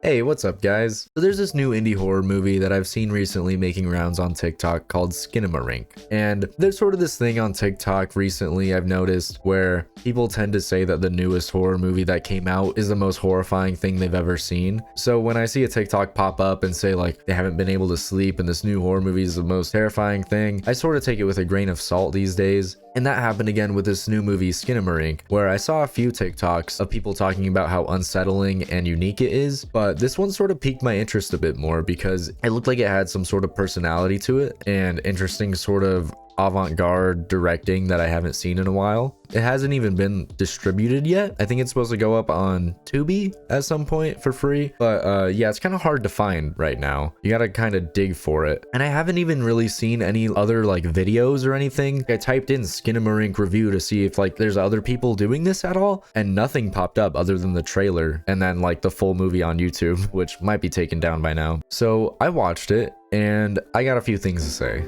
Hey, what's up guys? So there's this new indie horror movie that I've seen recently making rounds on TikTok called SKINAMARINK. And there's sort of this thing on TikTok recently I've noticed where people tend to say that the newest horror movie that came out is the most horrifying thing they've ever seen. So when I see a TikTok pop up and say like they haven't been able to sleep and this new horror movie is the most terrifying thing, I sort of take it with a grain of salt these days. And that happened again with this new movie SKINAMARINK, where I saw a few TikToks of people talking about how unsettling and unique it is, but this one sort of piqued my interest a bit more because it looked like it had some sort of personality to it and interesting sort of avant-garde directing that I haven't seen in a while. It hasn't even been distributed yet. I think it's supposed to go up on Tubi at some point for free, but yeah, it's kind of hard to find right now. You gotta kind of dig for it. And I haven't even really seen any other like videos or anything. I typed in SKINAMARINK review to see if like there's other people doing this at all, and nothing popped up other than the trailer and then like the full movie on YouTube, which might be taken down by now. So I watched it and I got a few things to say.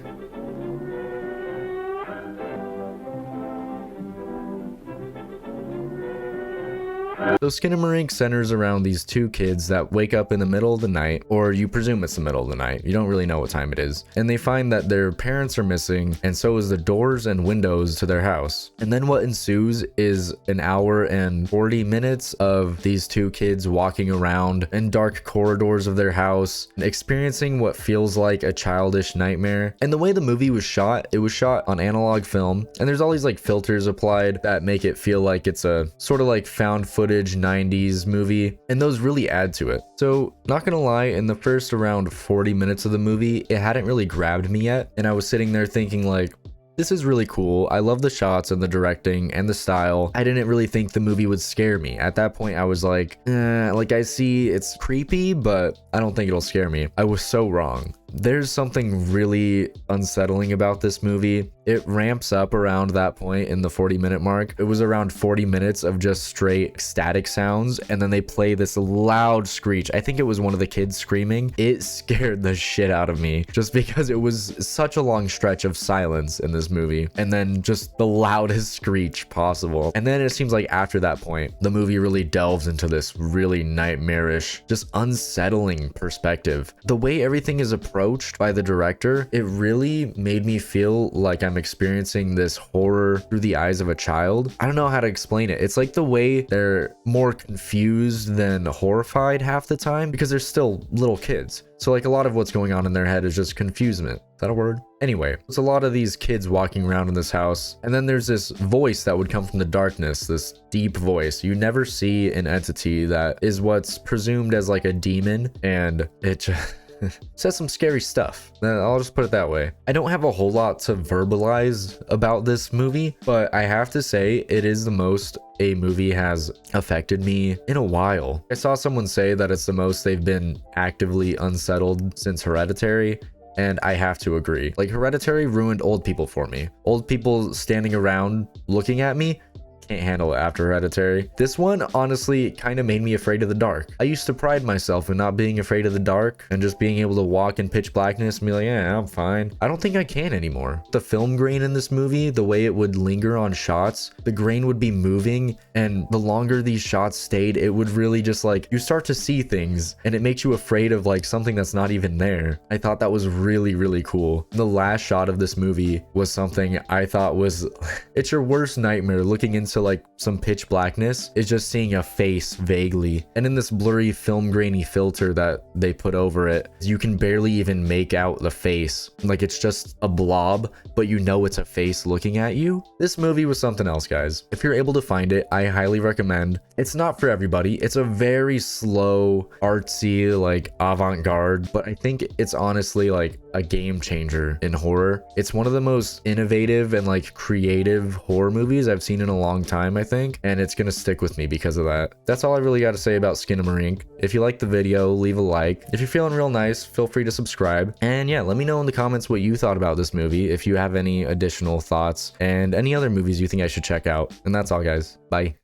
So SKINAMARINK centers around these two kids that wake up in the middle of the night, or you presume it's the middle of the night. You don't really know what time it is. And they find that their parents are missing, and so is the doors and windows to their house. And then what ensues is an hour and 40 minutes of these two kids walking around in dark corridors of their house, experiencing what feels like a childish nightmare. And the way the movie was shot, it was shot on analog film, and there's all these like filters applied that make it feel like it's a sort of like found footage 90s movie, and those really add to it. So not gonna lie, in the first around 40 minutes of the movie, it hadn't really grabbed me yet, and I was sitting there thinking like, this is really cool. I love the shots and the directing and the style. I didn't really think the movie would scare me. At that point, I was like I see it's creepy, but I don't think it'll scare me. I was so wrong. There's something really unsettling about this movie. It ramps up around that point in the 40-minute mark. It was around 40 minutes of just straight static sounds, and then they play this loud screech. I think it was one of the kids screaming. It scared the shit out of me just because it was such a long stretch of silence in this movie, and then just the loudest screech possible. And then it seems like after that point, the movie really delves into this really nightmarish, just unsettling perspective. The way everything is approached by the director, it really made me feel like I'm experiencing this horror through the eyes of a child. I don't know how to explain it. It's like the way they're more confused than horrified half the time because they're still little kids. So like a lot of what's going on in their head is just confusement. Is that a word? Anyway, it's a lot of these kids walking around in this house, and then there's this voice that would come from the darkness, this deep voice. You never see an entity that is what's presumed as like a demon, and it just says some scary stuff. I'll just put it that way. I don't have a whole lot to verbalize about this movie, but I have to say it is the most a movie has affected me in a while. I saw someone say that it's the most they've been actively unsettled since Hereditary, and I have to agree. Like, Hereditary ruined old people for me. Old people standing around looking at me, can't handle it after Hereditary. This one honestly kind of made me afraid of the dark. I used to pride myself in not being afraid of the dark and just being able to walk in pitch blackness and be like, yeah, I'm fine. I don't think I can anymore. The film grain in this movie, the way it would linger on shots, the grain would be moving, and the longer these shots stayed, it would really just like, you start to see things and it makes you afraid of like something that's not even there. I thought that was really, really cool. The last shot of this movie was something I thought was, it's your worst nightmare, looking into like some pitch blackness is just seeing a face vaguely, and in this blurry film grainy filter that they put over it, you can barely even make out the face. Like, it's just a blob, but you know it's a face looking at you. This movie was something else, guys. If you're able to find it, I highly recommend. It's not for everybody. It's a very slow, artsy, like avant-garde, but I think it's honestly like a game changer in horror. It's one of the most innovative and like creative horror movies I've seen in a long time, I think, and it's gonna stick with me because of that. That's all I really got to say about SKINAMARINK. If you liked the video, leave a like. If you're feeling real nice, feel free to subscribe, and yeah, let me know in the comments what you thought about this movie, if you have any additional thoughts and any other movies you think I should check out. And that's all, guys. Bye.